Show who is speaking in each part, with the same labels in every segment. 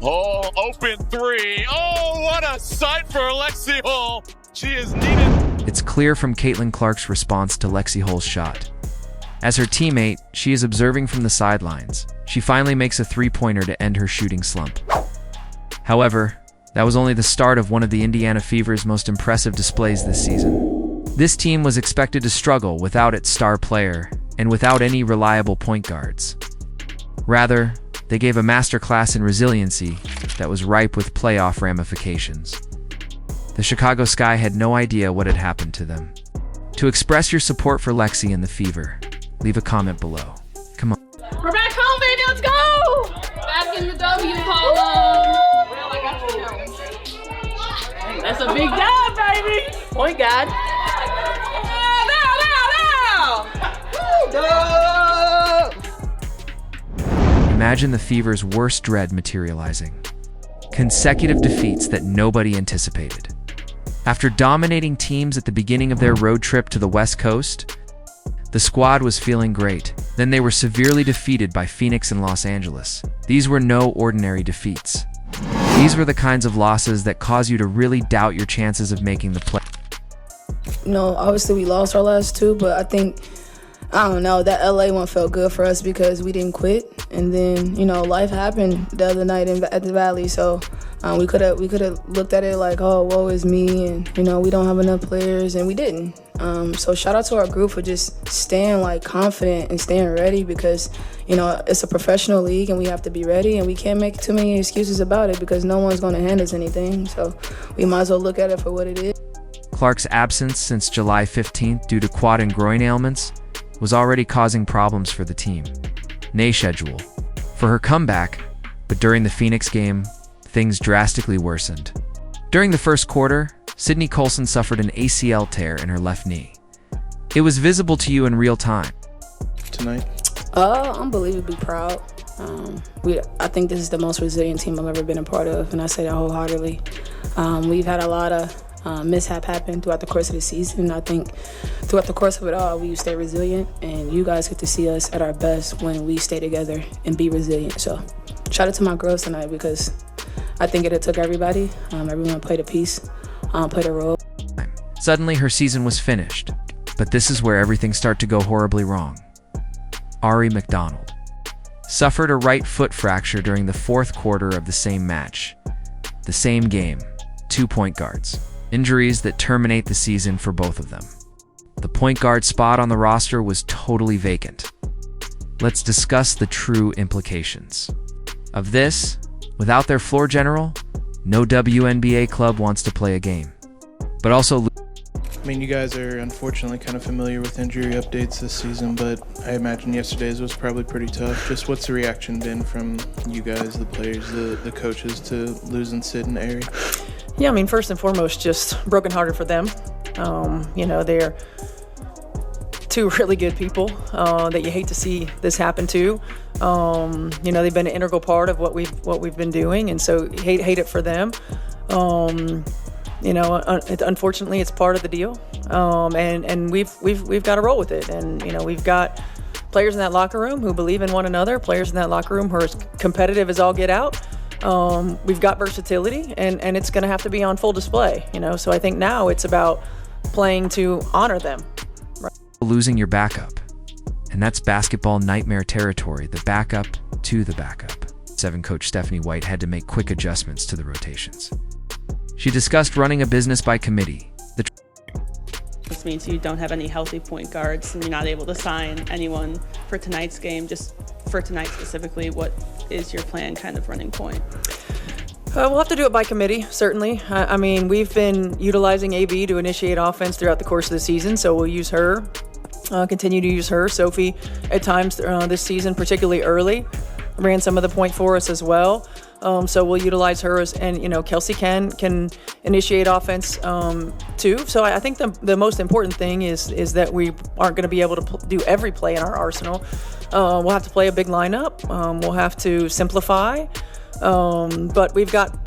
Speaker 1: Hall, open three. Oh, what a sight for Lexie Hall. She is needed.
Speaker 2: It's clear from Caitlin Clark's response to Lexie Hall's shot. As her teammate, she is observing from the sidelines. She finally makes a three-pointer to end her shooting slump. However, that was only the start of one of the Indiana Fever's most impressive displays this season. This team was expected to struggle without its star player and without any reliable point guards. Rather, they gave a masterclass in resiliency that was ripe with playoff ramifications. The Chicago Sky had no idea what had happened to them. To express your support for Lexie and the Fever, leave a comment below. Come on.
Speaker 3: We're back home, baby. Let's go. Back in the W column. Well, I got you now. That's a big job, baby. Point guard.
Speaker 2: Imagine the Fever's worst dread materializing. Consecutive defeats that nobody anticipated. After dominating teams at the beginning of their road trip to the West Coast, the squad was feeling great. Then they were severely defeated by Phoenix and Los Angeles. These were no ordinary defeats. These were the kinds of losses that cause you to really doubt your chances of making the play.
Speaker 4: No, obviously we lost our last two, but I don't know, that LA one felt good for us because we didn't quit. And then, life happened the other night at the Valley, so we could have looked at it like, oh, woe is me, and we don't have enough players, and we didn't. So shout out to our group for just staying confident and staying ready because it's a professional league and we have to be ready, and we can't make too many excuses about it because no one's going to hand us anything. So we might as well look at it for what it is.
Speaker 2: Clark's absence since July 15th due to quad and groin ailments was already causing problems for the team. Nay schedule for her comeback, but during the Phoenix game, things drastically worsened. During the first quarter, Sydney Colson suffered an ACL tear in her left knee. It was visible to you in real time.
Speaker 5: Tonight?
Speaker 4: I'm unbelievably proud. I think this is the most resilient team I've ever been a part of, and I say that wholeheartedly. We've had a lot of mishap happen throughout the course of the season. I think throughout the course of it all, we stay resilient, and you guys get to see us at our best when we stay together and be resilient. So shout out to my girls tonight because I think it took everybody. Everyone played a piece, played a role.
Speaker 2: Suddenly, her season was finished, but this is where everything started to go horribly wrong. Ari McDonald suffered a right foot fracture during the fourth quarter of the same match. The same game, 2 point guards. Injuries that terminate the season for both of them. The point guard spot on the roster was totally vacant. Let's discuss the true implications of this. Without their floor general, no WNBA club wants to play a game. But also,
Speaker 5: You guys are unfortunately kind of familiar with injury updates this season, but I imagine yesterday's was probably pretty tough. Just what's the reaction been from you guys, the players, the coaches, to losing Sid and Ari?
Speaker 6: Yeah, first and foremost, just brokenhearted for them. They're two really good people that you hate to see this happen to. They've been an integral part of what we've been doing, and so hate it for them. Unfortunately, it's part of the deal, and we've got to roll with it. And we've got players in that locker room who believe in one another. Players in that locker room who are as competitive as all get out. We've got versatility, and it's going to have to be on full display. So I think now it's about playing to honor them. Right?
Speaker 2: Losing your backup, and that's basketball nightmare territory. The backup to the backup. 7 coach Stephanie White had to make quick adjustments to the rotations. She discussed running a business by committee.
Speaker 7: This means you don't have any healthy point guards and you're not able to sign anyone for tonight's game. Just for tonight specifically, what is your plan kind of running point?
Speaker 6: We'll have to do it by committee, certainly. We've been utilizing AB to initiate offense throughout the course of the season, so we'll use her, continue to use her. Sophie, at times this season, particularly early, ran some of the point for us as well. So we'll utilize her and Kelsey can initiate offense too. So I think the most important thing is that we aren't going to be able to do every play in our arsenal. We'll have to play a big lineup. We'll have to simplify, but we've got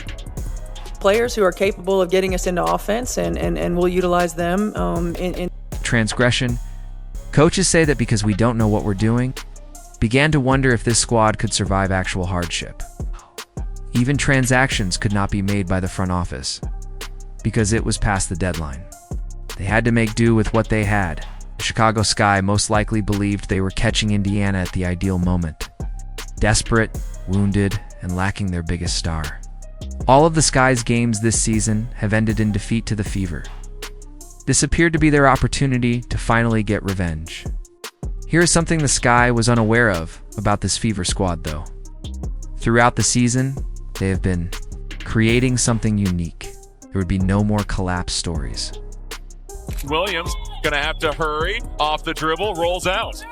Speaker 6: players who are capable of getting us into offense, and we'll utilize them in
Speaker 2: transgression. Coaches say that because we don't know what we're doing, began to wonder if this squad could survive actual hardship. Even transactions could not be made by the front office because it was past the deadline. They had to make do with what they had. The Chicago Sky most likely believed they were catching Indiana at the ideal moment. Desperate, wounded, and lacking their biggest star. All of the Sky's games this season have ended in defeat to the Fever. This appeared to be their opportunity to finally get revenge. Here is something the Sky was unaware of about this Fever squad, though. Throughout the season, they have been creating something unique. There would be no more collapse stories.
Speaker 1: Williams gonna have to hurry off the dribble, rolls out.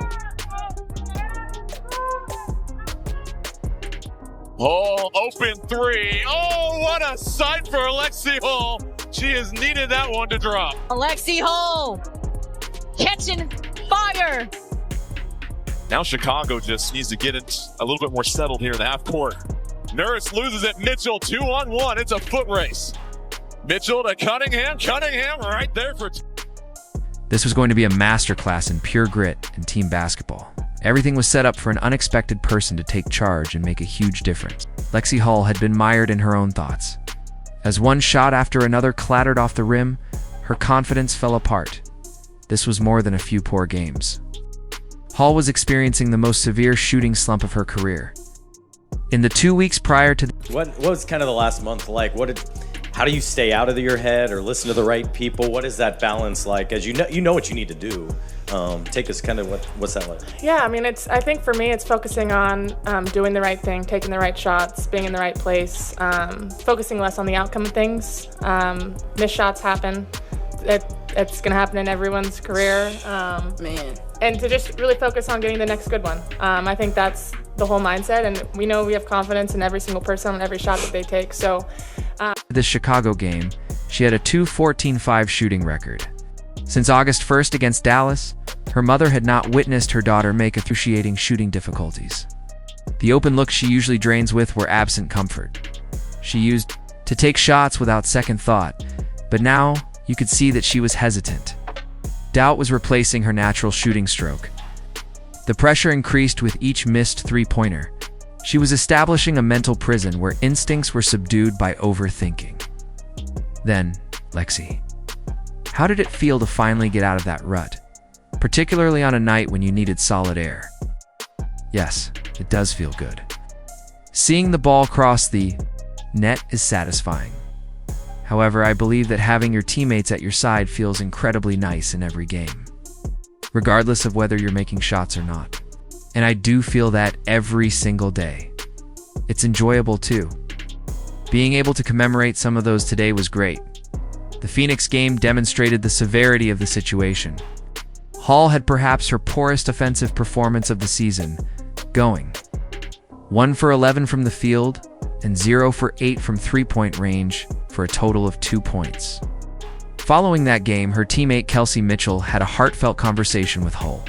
Speaker 1: Hall, open three. Oh, what a sight for Lexie Hall. She has needed that one to drop.
Speaker 8: Lexie Hall catching fire.
Speaker 1: Now Chicago just needs to get it a little bit more settled here in the half court. Nurse loses it. Mitchell 2-on-1. It's a foot race. Mitchell to Cunningham. Cunningham right there for
Speaker 2: This was going to be a masterclass in pure grit and team basketball. Everything was set up for an unexpected person to take charge and make a huge difference. Lexie Hall had been mired in her own thoughts. As one shot after another clattered off the rim, her confidence fell apart. This was more than a few poor games. Hall was experiencing the most severe shooting slump of her career. In the 2 weeks prior to
Speaker 9: What was kind of the last month like? How do you stay out of your head or listen to the right people? What is that balance like? As you know what you need to do. Take us kind of what's that like?
Speaker 10: Yeah, I mean, I think for me, it's focusing on doing the right thing, taking the right shots, being in the right place, focusing less on the outcome of things. Missed shots happen. It's going to happen in everyone's career. And to just really focus on getting the next good one. I think that's the whole mindset, and we know we have confidence in every single person on every shot that they take. So,
Speaker 2: this Chicago game, she had a 2-14-5 shooting record. Since August 1st against Dallas, her mother had not witnessed her daughter make excruciating shooting difficulties. The open looks she usually drains with were absent comfort. She used to take shots without second thought, but now you could see that she was hesitant. Doubt was replacing her natural shooting stroke. The pressure increased with each missed three-pointer. She was establishing a mental prison where instincts were subdued by overthinking. Then, Lexie. How did it feel to finally get out of that rut, particularly on a night when you needed solid air? Yes, it does feel good. Seeing the ball cross the net is satisfying. However, I believe that having your teammates at your side feels incredibly nice in every game, regardless of whether you're making shots or not. And I do feel that every single day. It's enjoyable too. Being able to commemorate some of those today was great. The Phoenix game demonstrated the severity of the situation. Hall had perhaps her poorest offensive performance of the season, going 1 for 11 from the field and 0 for 8 from three-point range for a total of 2 points. Following that game, her teammate Kelsey Mitchell had a heartfelt conversation with Hall.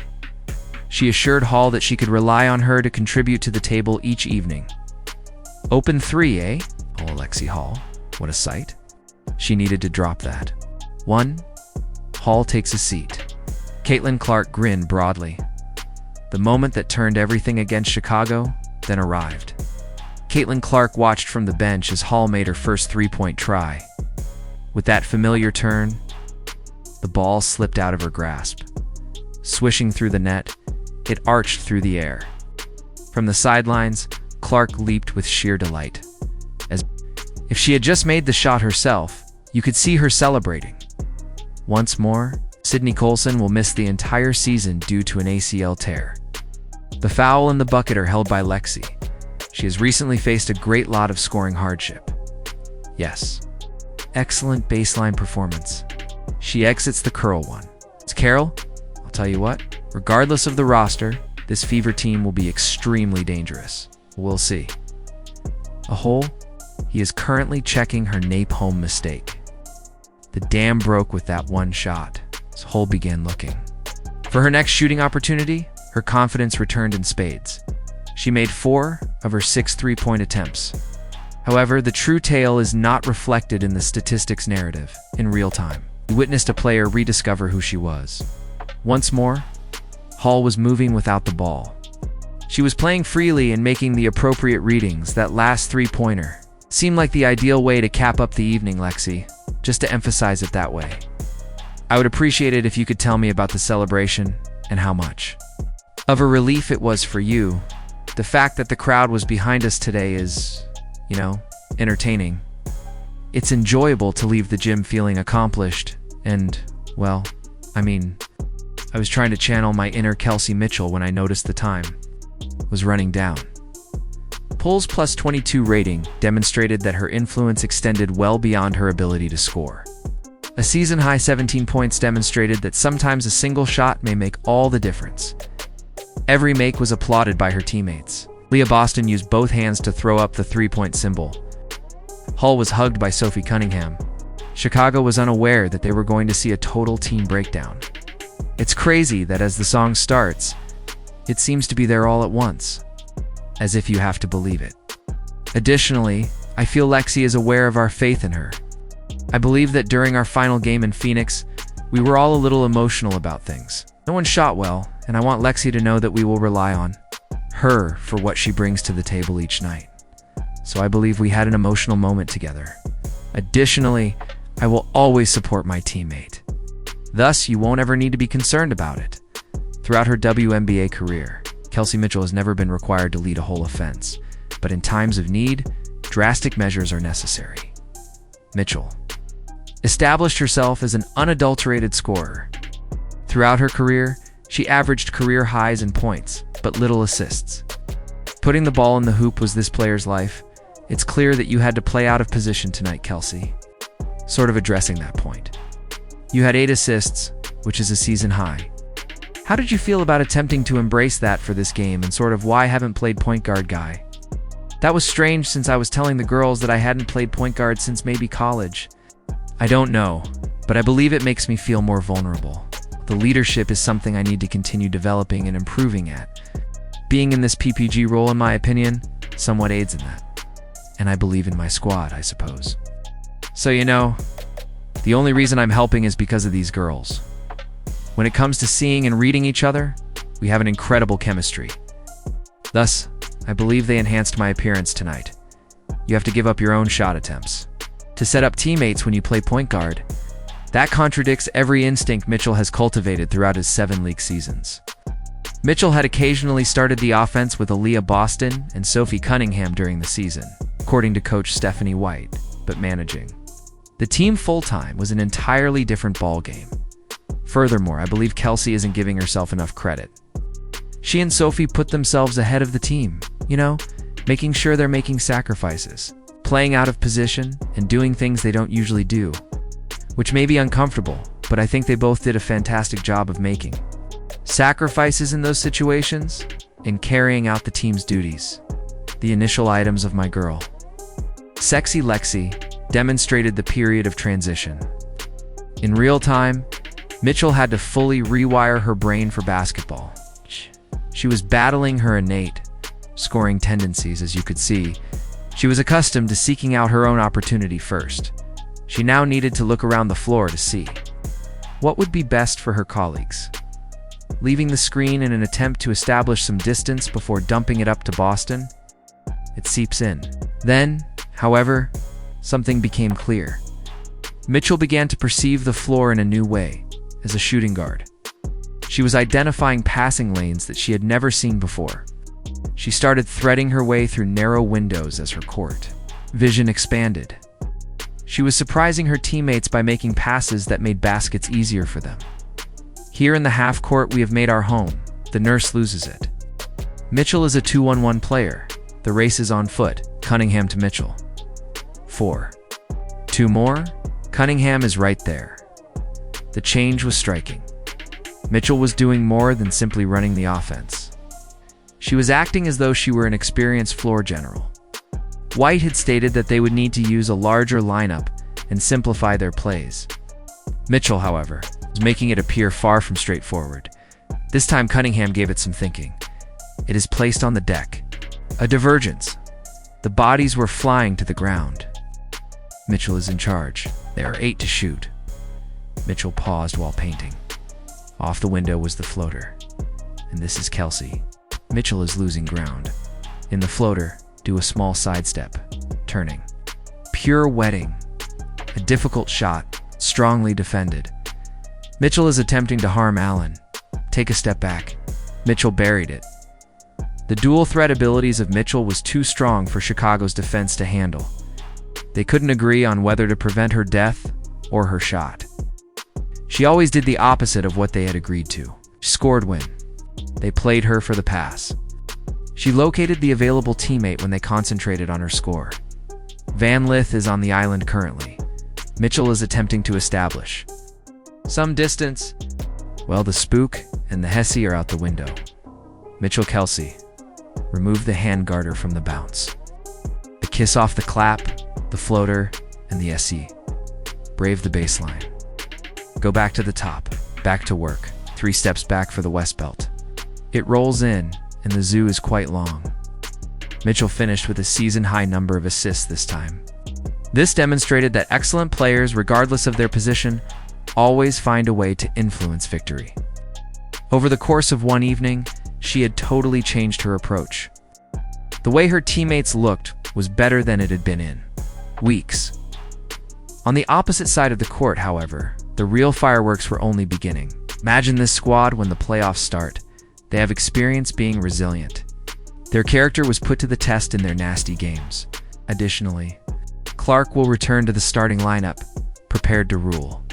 Speaker 2: She assured Hall that she could rely on her to contribute to the table each evening. Open three, eh? Oh, Lexie Hall. What a sight. She needed to drop that. 1. Hall takes a seat. Caitlin Clark grinned broadly. The moment that turned everything against Chicago then arrived. Caitlin Clark watched from the bench as Hall made her first three-point try. With that familiar turn, the ball slipped out of her grasp. Swishing through the net, it arched through the air. From the sidelines, Clark leaped with sheer delight. As if she had just made the shot herself, you could see her celebrating. Once more, Sydney Colson will miss the entire season due to an ACL tear. The foul and the bucket are held by Lexie. She has recently faced a great lot of scoring hardship. Yes, excellent baseline performance. She exits the curl one. It's Carroll. I'll tell you what, regardless of the roster, this Fever team will be extremely dangerous. We'll see. A hole, he is currently checking her nape home mistake. The dam broke with that one shot, as Hull began looking. For her next shooting opportunity, her confidence returned in spades. She made 4 of her 6 three-point attempts. However, the true tale is not reflected in the statistics narrative in real time. We witnessed a player rediscover who she was. Once more, Hall was moving without the ball. She was playing freely and making the appropriate readings. That last three-pointer seemed like the ideal way to cap up the evening, Lexie, just to emphasize it that way. I would appreciate it if you could tell me about the celebration and how much of a relief it was for you. The fact that the crowd was behind us today is, entertaining. It's enjoyable to leave the gym feeling accomplished and, well, I was trying to channel my inner Kelsey Mitchell when I noticed the time was running down. Pull's plus 22 rating demonstrated that her influence extended well beyond her ability to score. A season-high 17 points demonstrated that sometimes a single shot may make all the difference. Every make was applauded by her teammates. Leah Boston used both hands to throw up the three-point symbol. Hull was hugged by Sophie Cunningham. Chicago was unaware that they were going to see a total team breakdown. It's crazy that as the song starts, it seems to be there all at once, as if you have to believe it. Additionally, I feel Lexie is aware of our faith in her. I believe that during our final game in Phoenix, we were all a little emotional about things. No one shot well, and I want Lexie to know that we will rely on her for what she brings to the table each night. So I believe we had an emotional moment together. Additionally, I will always support my teammate. Thus, you won't ever need to be concerned about it. Throughout her WNBA career, Kelsey Mitchell has never been required to lead a whole offense, but in times of need, drastic measures are necessary. Mitchell established herself as an unadulterated scorer. Throughout her career, she averaged career highs in points, but little assists. Putting the ball in the hoop was this player's life. It's clear that you had to play out of position tonight, Kelsey. Sort of addressing that point. You had 8 assists, which is a season high. How did you feel about attempting to embrace that for this game and sort of why haven't played point guard guy? That was strange since I was telling the girls that I hadn't played point guard since maybe college. I don't know, but I believe it makes me feel more vulnerable. The leadership is something I need to continue developing and improving at. Being in this PPG role, in my opinion, somewhat aids in that. And I believe in my squad, I suppose. So the only reason I'm helping is because of these girls. When it comes to seeing and reading each other, we have an incredible chemistry. Thus, I believe they enhanced my appearance tonight. You have to give up your own shot attempts to set up teammates when you play point guard. That contradicts every instinct Mitchell has cultivated throughout his 7 league seasons. Mitchell had occasionally started the offense with Aaliyah Boston and Sophie Cunningham during the season, according to coach Stephanie White, but managing the team full-time was an entirely different ballgame. Furthermore, I believe Kelsey isn't giving herself enough credit. She and Sophie put themselves ahead of the team, making sure they're making sacrifices, playing out of position, and doing things they don't usually do, which may be uncomfortable, but I think they both did a fantastic job of making sacrifices in those situations and carrying out the team's duties. The initial items of my girl, Sexy Lexie, demonstrated the period of transition. In real time, Mitchell had to fully rewire her brain for basketball. She was battling her innate scoring tendencies, as you could see. She was accustomed to seeking out her own opportunity first. She now needed to look around the floor to see what would be best for her colleagues. Leaving the screen in an attempt to establish some distance before dumping it up to Boston, it seeps in. Then, however, something became clear. Mitchell began to perceive the floor in a new way, as a shooting guard. She was identifying passing lanes that she had never seen before. She started threading her way through narrow windows as her court vision expanded. She was surprising her teammates by making passes that made baskets easier for them. Here in the half court, we have made our home. The nurse loses it. Mitchell is a 2-1-1 player. The race is on foot. Cunningham to Mitchell. 4. 2 more. Cunningham is right there. The change was striking. Mitchell was doing more than simply running the offense. She was acting as though she were an experienced floor general. White had stated that they would need to use a larger lineup and simplify their plays. Mitchell, however, was making it appear far from straightforward. This time Cunningham gave it some thinking. It is placed on the deck. A divergence. The bodies were flying to the ground. Mitchell is in charge. There are 8 to shoot. Mitchell paused while painting. Off the window was the floater. And this is Kelsey. Mitchell is losing ground. In the floater, do a small sidestep, turning. Pure wetting. A difficult shot, strongly defended. Mitchell is attempting to harm Allen. Take a step back. Mitchell buried it. The dual threat abilities of Mitchell was too strong for Chicago's defense to handle. They couldn't agree on whether to prevent her death or her shot. She always did the opposite of what they had agreed to. She scored win. They played her for the pass. She located the available teammate when they concentrated on her score. Van Lith is on the island currently. Mitchell is attempting to establish some distance. Well, the spook and the Hesse are out the window. Mitchell Kelsey. Remove the hand garter from the bounce. The kiss off the clap, the floater, and the SE. Brave the baseline. Go back to the top. Back to work. 3 steps back for the West Belt. It rolls in, and the zoo is quite long. Mitchell finished with a season-high number of assists this time. This demonstrated that excellent players, regardless of their position, always find a way to influence victory. Over the course of one evening, she had totally changed her approach. The way her teammates looked was better than it had been in weeks. On the opposite side of the court, however, the real fireworks were only beginning. Imagine this squad when the playoffs start. They have experience being resilient. Their character was put to the test in their nasty games. Additionally, Clark will return to the starting lineup, prepared to rule.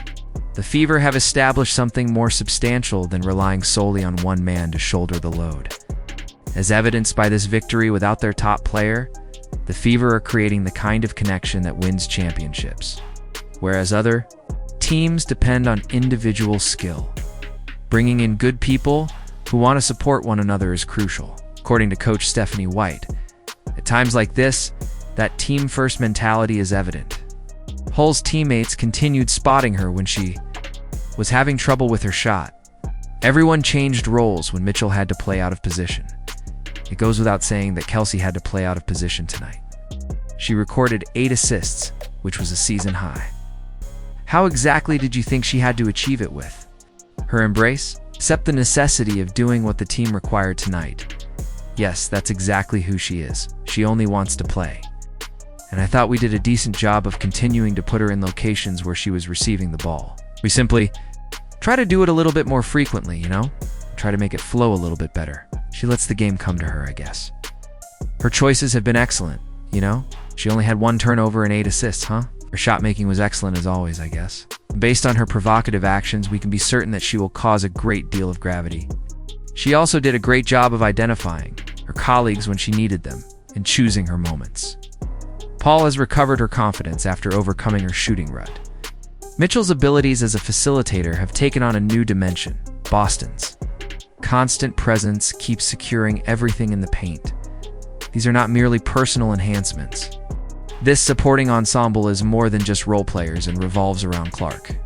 Speaker 2: The Fever have established something more substantial than relying solely on one man to shoulder the load. As evidenced by this victory without their top player, the Fever are creating the kind of connection that wins championships, whereas other teams depend on individual skill. Bringing in good people who want to support one another is crucial. According to Coach Stephanie White, at times like this, that team-first mentality is evident. Hull's teammates continued spotting her when she was having trouble with her shot. Everyone changed roles when Mitchell had to play out of position. It goes without saying that Kelsey had to play out of position tonight. She recorded 8 assists, which was a season high. How exactly did you think she had to achieve it with? Her embrace? Accept the necessity of doing what the team required tonight. Yes, that's exactly who she is. She only wants to play. And I thought we did a decent job of continuing to put her in locations where she was receiving the ball. We simply try to do it a little bit more frequently, you know? Try to make it flow a little bit better. She lets the game come to her, I guess. Her choices have been excellent, you know? She only had 1 turnover and 8 assists, huh? Her shot making was excellent as always, I guess. Based on her provocative actions, we can be certain that she will cause a great deal of gravity. She also did a great job of identifying her colleagues when she needed them and choosing her moments. Paul has recovered her confidence after overcoming her shooting rut. Mitchell's abilities as a facilitator have taken on a new dimension. Boston's constant presence keeps securing everything in the paint. These are not merely personal enhancements. This supporting ensemble is more than just role players and revolves around Clark.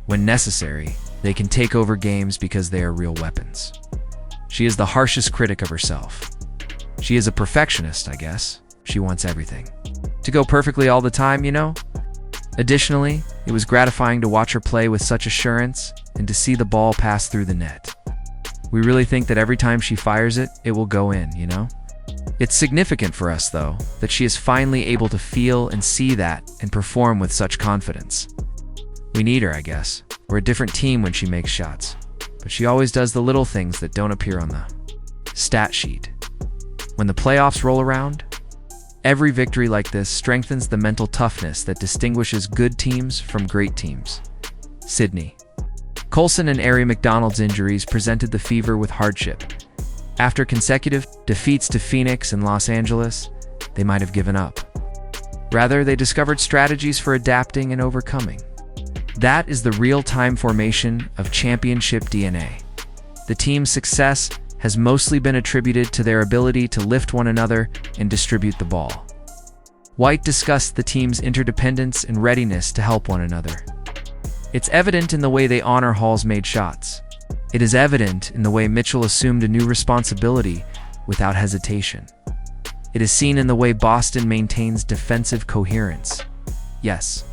Speaker 2: When necessary, they can take over games because they are real weapons. She is the harshest critic of herself. She is a perfectionist, I guess. She wants everything to go perfectly all the time, you know? Additionally, it was gratifying to watch her play with such assurance and to see the ball pass through the net. We really think that every time she fires it, it will go in, you know? It's significant for us, though, that she is finally able to feel and see that and perform with such confidence. We need her, I guess. We're a different team when she makes shots, but she always does the little things that don't appear on the stat sheet. When the playoffs roll around, every victory like this strengthens the mental toughness that distinguishes good teams from great teams. Sydney. Coulson and Arie McDonald's injuries presented the Fever with hardship. After consecutive defeats to Phoenix and Los Angeles, they might have given up. Rather, they discovered strategies for adapting and overcoming. That is the real-time formation of championship DNA. The team's success has mostly been attributed to their ability to lift one another and distribute the ball. White discussed the team's interdependence and readiness to help one another. It's evident in the way they honor Hall's made shots. It is evident in the way Mitchell assumed a new responsibility without hesitation. It is seen in the way Boston maintains defensive coherence. Yes,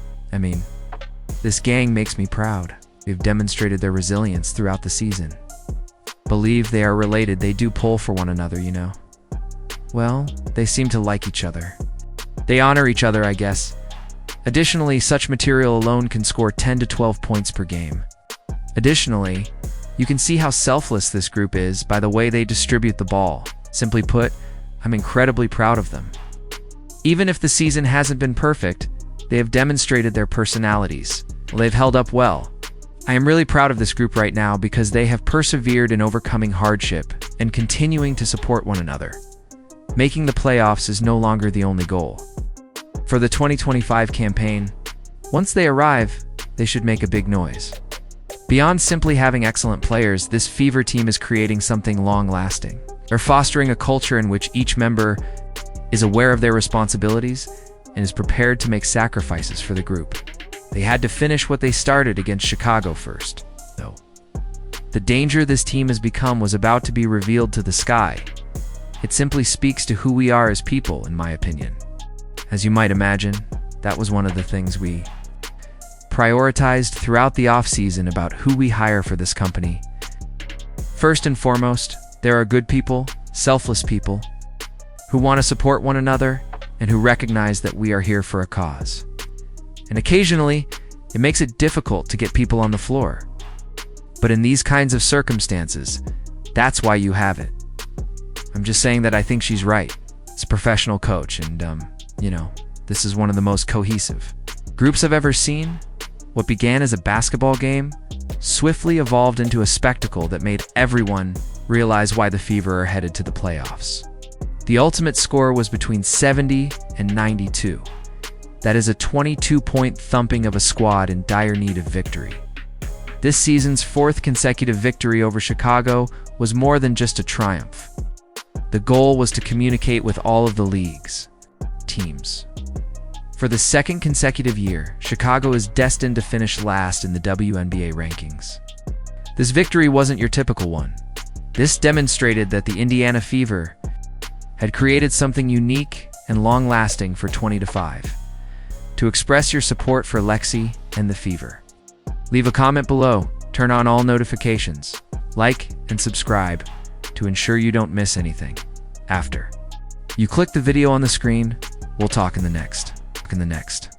Speaker 2: this gang makes me proud. They've demonstrated their resilience throughout the season. believe they are related, they do pull for one another, you know. Well, they seem to like each other. They honor each other, I guess. Additionally, such material alone can score 10 to 12 points per game. Additionally, you can see how selfless this group is by the way they distribute the ball. Simply put, I'm incredibly proud of them. Even if the season hasn't been perfect, they have demonstrated their personalities. They've held up well. I am really proud of this group right now because they have persevered in overcoming hardship and continuing to support one another. Making the playoffs is no longer the only goal. For the 2025 campaign, once they arrive, they should make a big noise. Beyond simply having excellent players, this Fever team is creating something long-lasting. They're fostering a culture in which each member is aware of their responsibilities and is prepared to make sacrifices for the group. They had to finish what they started against Chicago first, though. The danger this team has become was about to be revealed to the sky. It simply speaks to who we are as people, in my opinion. As you might imagine, that was one of the things we prioritized throughout the off-season about who we hire for this company. First and foremost, there are good people, selfless people, who want to support one another and who recognize that we are here for a cause. And occasionally, it makes it difficult to get people on the floor. But in these kinds of circumstances, that's why you have it. I'm just saying that I think she's right. It's a professional coach, and, this is one of the most cohesive groups I've ever seen. What began as a basketball game swiftly evolved into a spectacle that made everyone realize why the Fever are headed to the playoffs. The ultimate score was between 70 and 92. That is a 22-point thumping of a squad in dire need of victory. This season's fourth consecutive victory over Chicago was more than just a triumph. The goal was to communicate with all of the league's teams. For the second consecutive year, Chicago is destined to finish last in the WNBA rankings. This victory wasn't your typical one. This demonstrated that the Indiana Fever had created something unique and long-lasting for 20-5. To express your support for Lexie and the Fever, leave a comment below, turn on all notifications, like and subscribe to ensure you don't miss anything. After you click the video on the screen, we'll talk in the next.